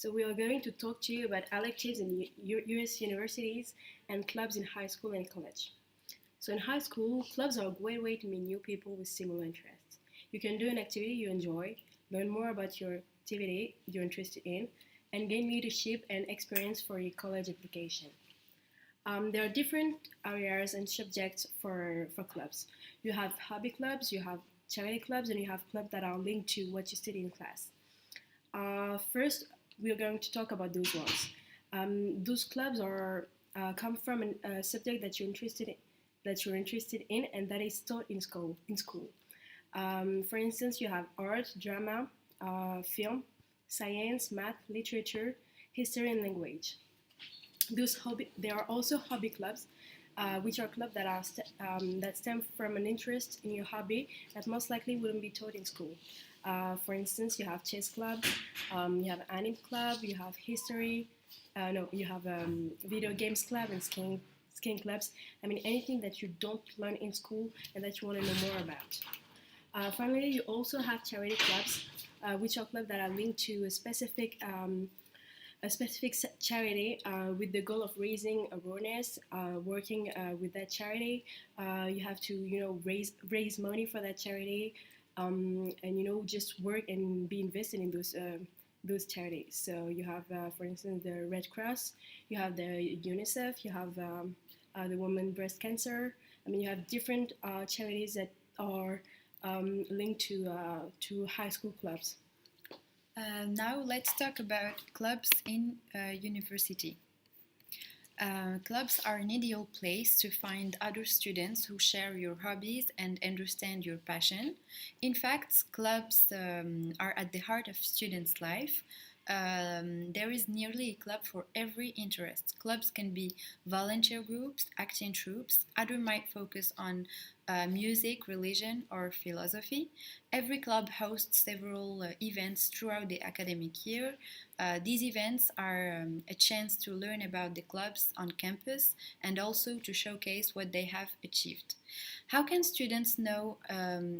So we are going to talk to you about electives in US universities and clubs in high school and college. So in high school, clubs are a great way to meet new people with similar interests. You can do an activity you enjoy, learn more about your activity you're interested in, and gain leadership and experience for your college application. There are different areas and subjects for clubs. You have hobby clubs, you have charity clubs, and you have clubs that are linked to what you study in class. First, we are going to talk about those ones. Those clubs are come from a subject that you're interested in, and that is taught in school. For instance, you have art, drama, film, science, math, literature, history, and language. There are also hobby clubs, which are clubs that stem from an interest in your hobby that most likely wouldn't be taught in school. For instance, you have chess club, you have anime club, you have history, no, you have video games club and skiing clubs. I mean, anything that you don't learn in school and that you want to know more about. Finally, you also have charity clubs, which are clubs that are linked to a specific charity with the goal of raising awareness, working with that charity. You have to, raise money for that charity, and just work and be invested in those charities. So you have, for instance, the Red Cross, you have the UNICEF, you have the Women Breast Cancer. I mean, you have different charities that are linked to high school clubs. Now let's talk about clubs in university. Clubs are an ideal place to find other students who share your hobbies and understand your passion. In fact, clubs are at the heart of students' life. There is nearly a club for every interest. Clubs can be volunteer groups, acting troops. Others might focus on music, religion, or philosophy. Every club hosts several events throughout the academic year. These events are a chance to learn about the clubs on campus and also to showcase what they have achieved. How can students know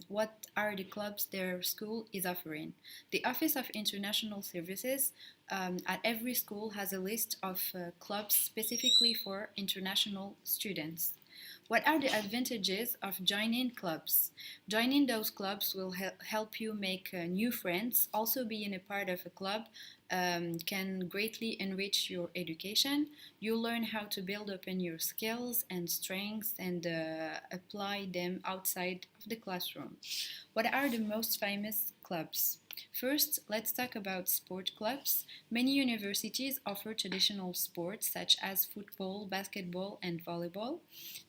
what are the clubs their school is offering? The Office of International Services at every school has a list of clubs specifically for international students. What are the advantages of joining clubs? Joining those clubs will help you make new friends. Also, being a part of a club can greatly enrich your education. You'll learn how to build upon your skills and strengths and apply them outside of the classroom. What are the most famous clubs? First, let's talk about sport clubs. Many universities offer traditional sports such as football, basketball, and volleyball.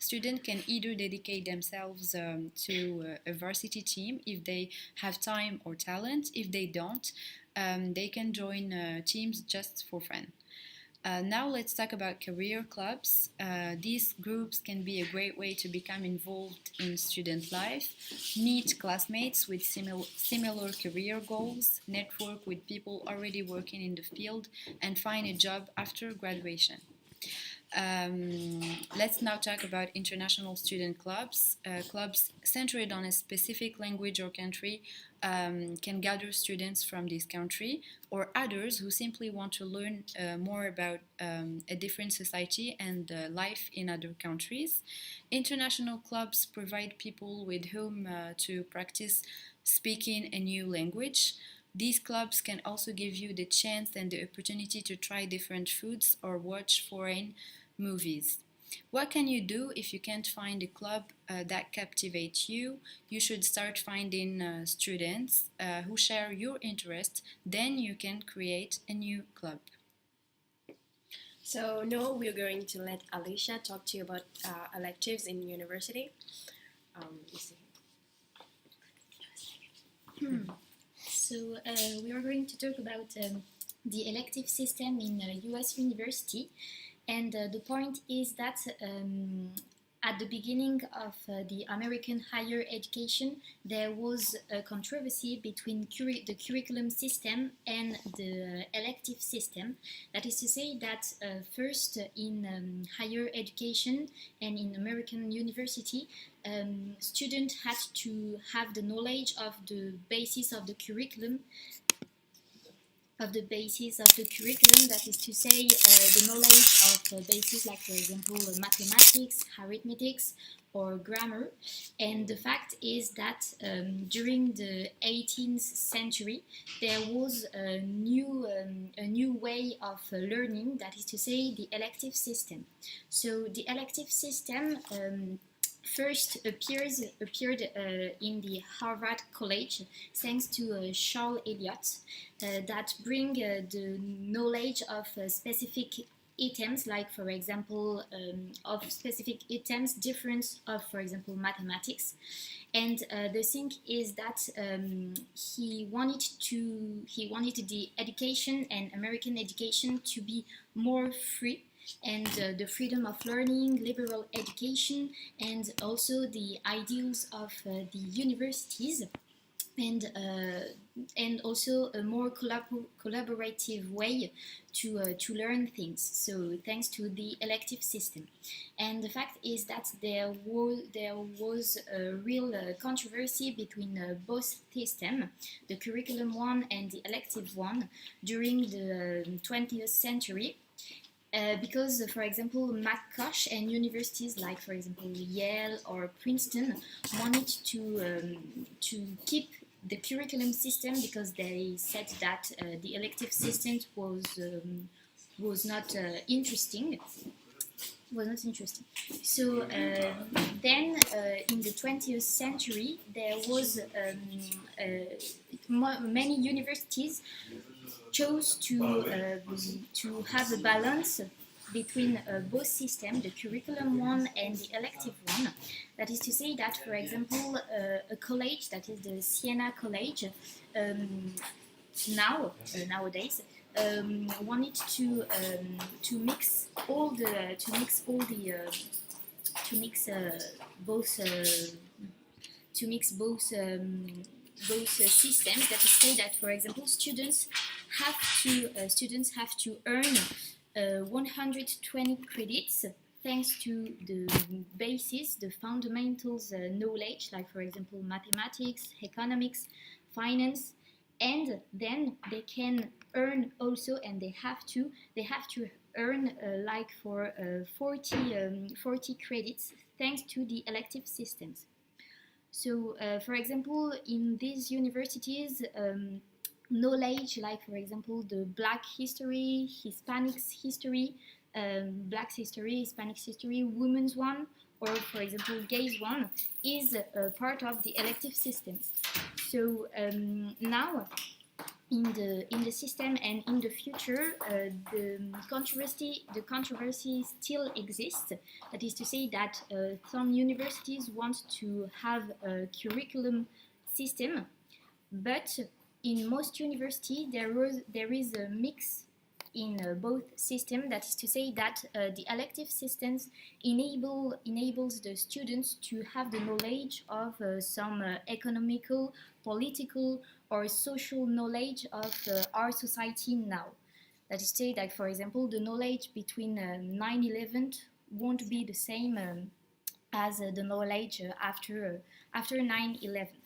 Students can either dedicate themselves to a varsity team if they have time or talent. If they don't, they can join teams just for fun. Now let's talk about career clubs. These groups can be a great way to become involved in student life, meet classmates with similar career goals, network with people already working in the field, and find a job after graduation. Let's now talk about international student clubs. Clubs centered on a specific language or country can gather students from this country or others who simply want to learn more about a different society and life in other countries. International clubs provide people with whom to practice speaking a new language. These clubs can also give you the chance and the opportunity to try different foods or watch foreign movies. What can you do if you can't find a club that captivates you? You should start finding students who share your interest. Then you can create a new club. So now we're going to let Alicia talk to you about electives in university. So we are going to talk about the elective system in US university, and the point is that at the beginning of the American higher education, there was a controversy between the curriculum system and the elective system. That is to say that first in higher education and in American university, students had to have the knowledge of the basis of the curriculum of the basis of the curriculum, that is to say the knowledge of bases like, for example, mathematics, arithmetics, or grammar. And the fact is that during the 18th century there was a new way of learning, that is to say the elective system. So the elective system first appeared in the Harvard College, thanks to Charles Eliot, that bring the knowledge of specific items, like for example of specific items different of, for example, mathematics. And the thing is that he wanted the education and American education to be more free, and the freedom of learning, liberal education, and also the ideals of the universities, and also a more collaborative way to learn things. So thanks to the elective system. And the fact is that there was a real controversy between both systems, the curriculum one and the elective one, during the 20th century. Because, for example, McCosh and universities like, for example, Yale or Princeton wanted to keep the curriculum system, because they said that the elective system was not interesting. So then, in the 20th century, there was many universities chose to have a balance between both systems, the curriculum one and the elective one. That is to say that, for example, a college, that is the Siena College, nowadays wanted to mix both systems. That is to say that, for example, students have to earn 120 credits thanks to the basis, the fundamentals knowledge, like, for example, mathematics, economics, finance, and then they can earn also, and they have to earn like for 40 credits thanks to the elective systems. So, for example, in these universities, knowledge like, for example, the Black history, Hispanic history, Black history, Hispanic history, women's one, or, for example, gays one, is part of the elective systems. So now, in the system and in the future, the controversy still exists. That is to say that some universities want to have a curriculum system, but in most universities there is a mix in both systems. That is to say that the elective systems enables the students to have the knowledge of some economical, political, or social knowledge of our society now. That is to say that, for example, the knowledge between 9/11 won't be the same as the knowledge after 9/11.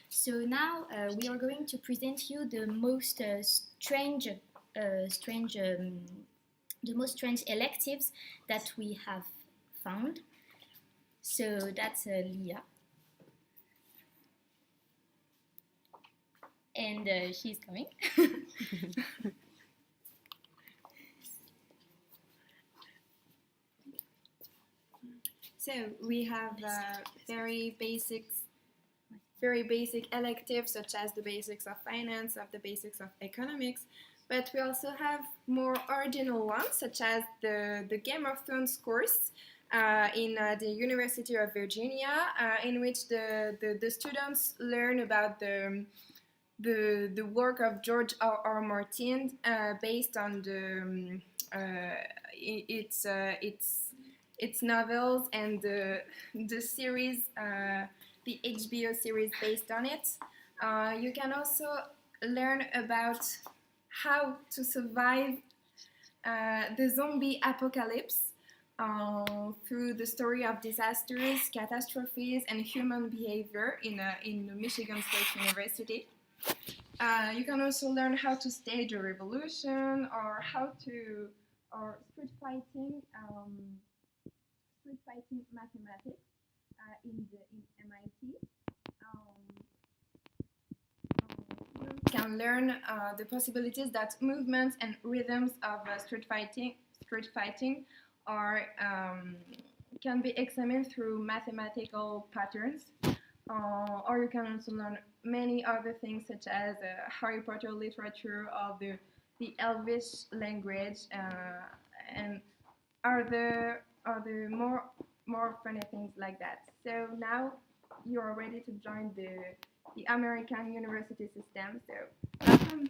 So now we are going to present you the most strange electives that we have found. So that's Leah. And she's coming. So we have very basic electives, such as the basics of finance, of the basics of economics, but we also have more original ones, such as the Game of Thrones course in the University of Virginia, in which the students learn about the work of George R.R. Martin, based on its novels and the series, the HBO series based on it. You can also learn about how to survive the zombie apocalypse through the story of disasters, catastrophes, and human behavior in Michigan State University. You can also learn how to stage a revolution or street fighting mathematics in MIT. You can learn the possibilities that movements and rhythms of street fighting are can be examined through mathematical patterns. Or you can also learn many other things such as Harry Potter literature or the Elvish language and other more funny things like that. So now you are ready to join the American university system. So welcome.